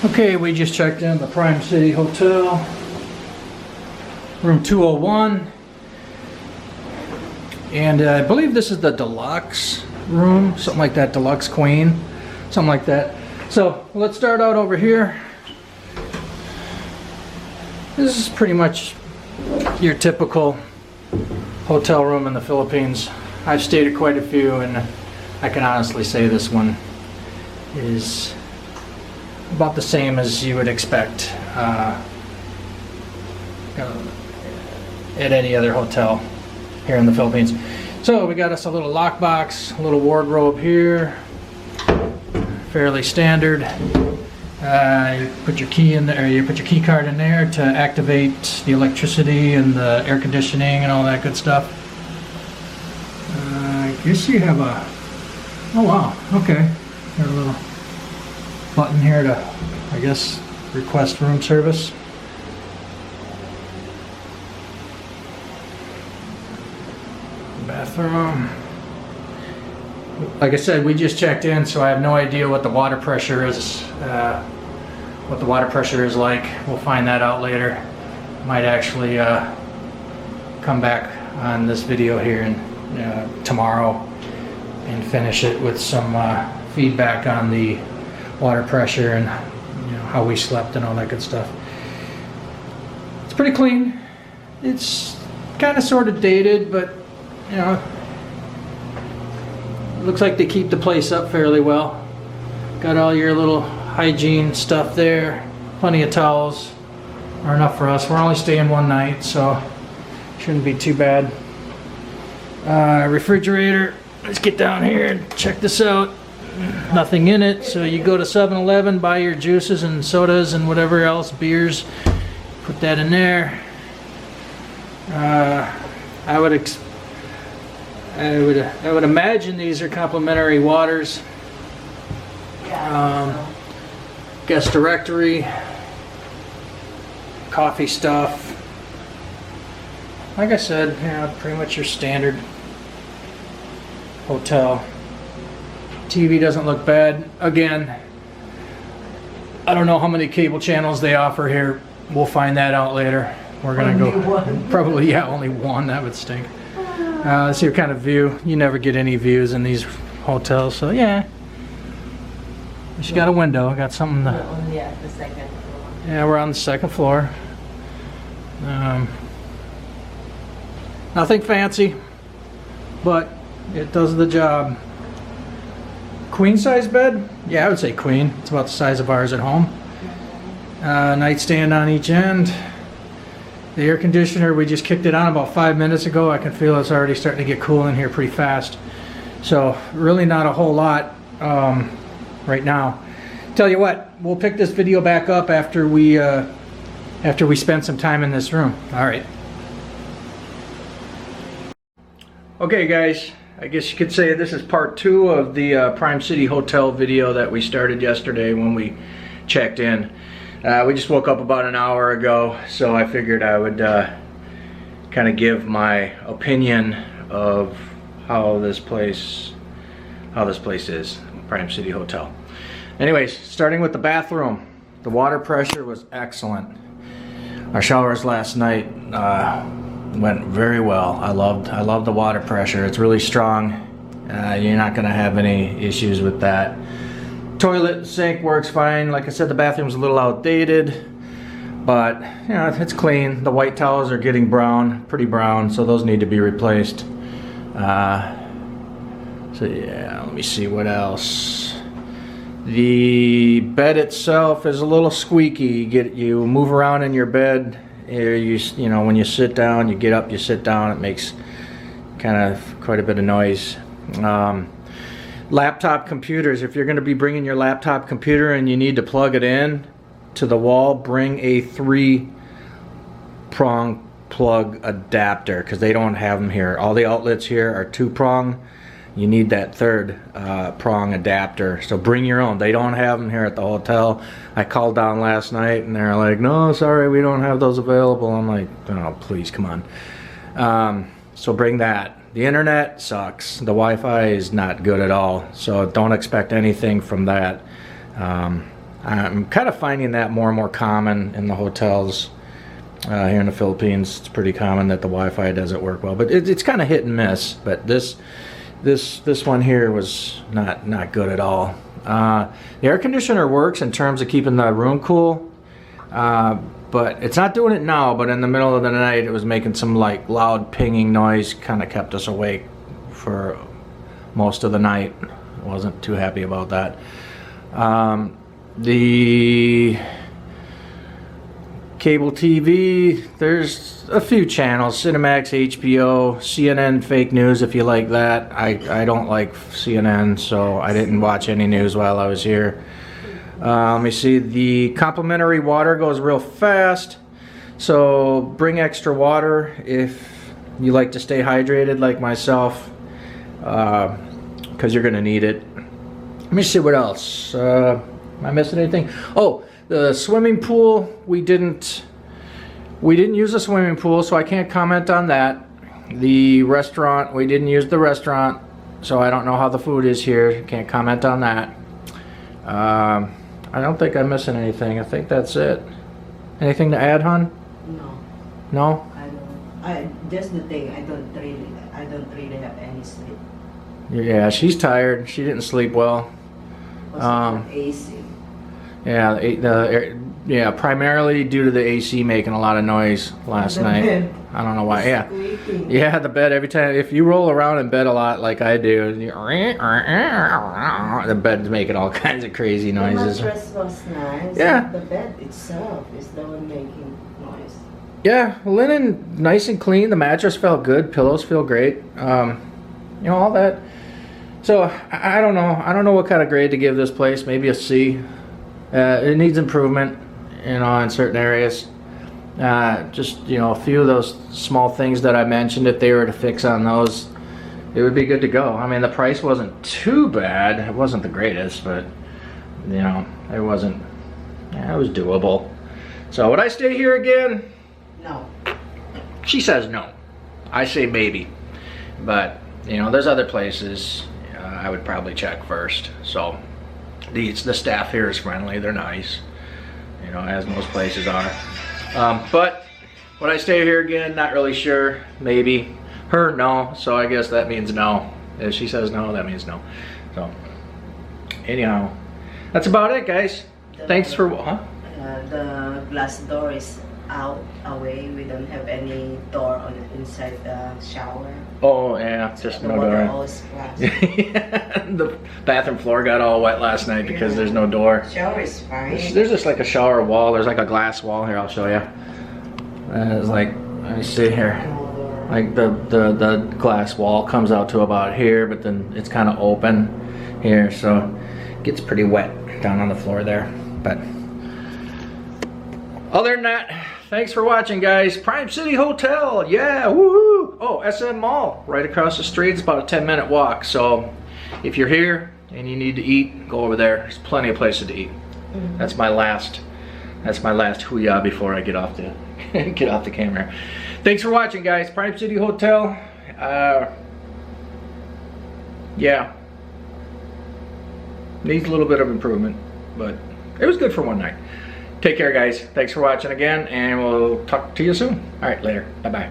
Okay, we just checked in the Prime City Hotel, room 201, and I believe this is the deluxe room, something like that, deluxe queen, something like that. So let's start out over here. This is pretty much your typical hotel room in the Philippines. I've stayed at quite a few, and I can honestly say this one is about the same as you would expect at any other hotel here in the Philippines. So we got us a little lockbox, a little wardrobe here, fairly standard. You put your key in there, you put your key card in there to activate the electricity and the air conditioning and all that good stuff. I guess you have a, oh wow, okay, got a little button here to, I guess, request room service. Bathroom. Like I said, we just checked in, so I have no idea what the water pressure is. Like. We'll find that out later. Might actually come back on this video here and tomorrow and finish it with some feedback on the water pressure and how we slept and all that good stuff. It's pretty clean. It's kind of sort of dated, but it looks like they keep the place up fairly well. Got all your little hygiene stuff there. Plenty of towels are enough for us. We're only staying one night, so shouldn't be too bad. Refrigerator. Let's get down here and check this out. Nothing in it, so you go to 7-Eleven, buy your juices and sodas and whatever else, beers, put that in there. I would imagine these are complimentary waters. Guest directory, coffee stuff. Like I said, pretty much your standard hotel. TV doesn't look bad. Again, I don't know how many cable channels they offer here. We'll find that out later. We're gonna go probably only one. That would stink. Let's see what kind of view. You never get any views in these hotels, so yeah. She got a window. Got something to. Yeah, the second floor. Yeah, we're on the second floor. Nothing fancy, but it does the job. Queen size bed? Yeah, I would say queen. It's about the size of ours at home. Nightstand on each end. The air conditioner, we just kicked it on about 5 minutes ago. I can feel it's already starting to get cool in here pretty fast. So really not a whole lot right now. Tell you what, we'll pick this video back up after we spend some time in this room. All right. Okay, guys. I guess you could say this is part 2 of the Prime City Hotel video that we started yesterday when we checked in. We just woke up about an hour ago, so I figured I would kind of give my opinion of how this place is, Prime City Hotel. Anyways, starting with the bathroom, the water pressure was excellent. Our showers last night went very well. I loved the water pressure. It's really strong. You're not gonna have any issues with that. Toilet sink works fine. Like I said, the bathroom's a little outdated, but it's clean. The white towels are getting brown, pretty brown, so those need to be replaced. So yeah, let me see what else. The bed itself is a little squeaky. You move around in your bed. You know, when you sit down, you get up, you sit down, it makes kind of quite a bit of noise. Laptop computers, if you're going to be bringing your laptop computer and you need to plug it in to the wall, bring a 3-prong plug adapter, because they don't have them here. All the outlets here are 2-prong. You need that 3rd prong adapter, so bring your own. They don't have them here at the hotel. I called down last night and they're like, no, sorry, we don't have those available. I'm like, oh, please, come on. So bring that. The internet sucks. The Wi-Fi is not good at all, so don't expect anything from that. I'm kind of finding that more and more common in the hotels here in the Philippines. It's pretty common that the Wi-Fi doesn't work well, but it's kind of hit and miss. But this one here was not good at all. The air conditioner works in terms of keeping the room cool, but it's not doing it now. But in the middle of the night, it was making some like loud pinging noise. Kind of kept us awake for most of the night. Wasn't too happy about that. The cable TV, there's a few channels: Cinemax, HBO, CNN, fake news if you like that. I don't like CNN, so I didn't watch any news while I was here. Let me see, the complimentary water goes real fast, so bring extra water if you like to stay hydrated like myself, because you're gonna need it. Let me see what else. Am I missing anything? Oh, the swimming pool, we didn't use the swimming pool, so I can't comment on that. The restaurant, we didn't use the restaurant, so I don't know how the food is here. Can't comment on that. I don't think I'm missing anything. I think that's it. Anything to add, hon? No. No? I don't. Just the thing. I don't really have any sleep. Yeah, she's tired. She didn't sleep well. AC. Yeah, primarily due to the AC making a lot of noise last night. Bed. I don't know why. Yeah, Squeaking. yeah, the bed every time. If you roll around in bed a lot like I do, the bed's making all kinds of crazy noises. The mattress was nice. Yeah. The bed itself is the one making noise. Yeah, linen nice and clean. The mattress felt good. Pillows feel great. You know, all that. So I don't know. I don't know what kind of grade to give this place. Maybe a C. It needs improvement, you know, in certain areas. Just, you know, a few of those small things that I mentioned, if they were to fix on those, it would be good to go. I mean, the price wasn't too bad. It wasn't the greatest, but, you know, it wasn't, yeah, it was doable. So would I stay here again? No. She says no. I say maybe. But, you know, there's other places I would probably check first. So the staff here is friendly. They're nice, you know, as most places are. But would I stay here again? Not really sure. Maybe. Her, no. So I guess that means no. If she says no, that means no. So anyhow, that's about it, guys. Thanks for the glass door is out away. We don't have any door on inside the shower. Oh yeah, So just the no water door. always flash. The bathroom floor got all wet last night because there's no door. Shower is fine. There's just like a shower wall. There's like a glass wall here. I'll show you. It's like, let me see here. Like the glass wall comes out to about here, but then it's kind of open here, so it gets pretty wet down on the floor there. But other than that, thanks for watching, guys. Prime City Hotel, yeah, woohoo! Oh, SM Mall, right across the street. It's about a 10-minute walk. So if you're here and you need to eat, go over there. There's plenty of places to eat. Mm-hmm. That's my last hoo-yah before I get off the camera. Thanks for watching, guys. Prime City Hotel. Yeah, needs a little bit of improvement, but it was good for one night. Take care, guys. Thanks for watching again, and we'll talk to you soon. All right, later. Bye-bye.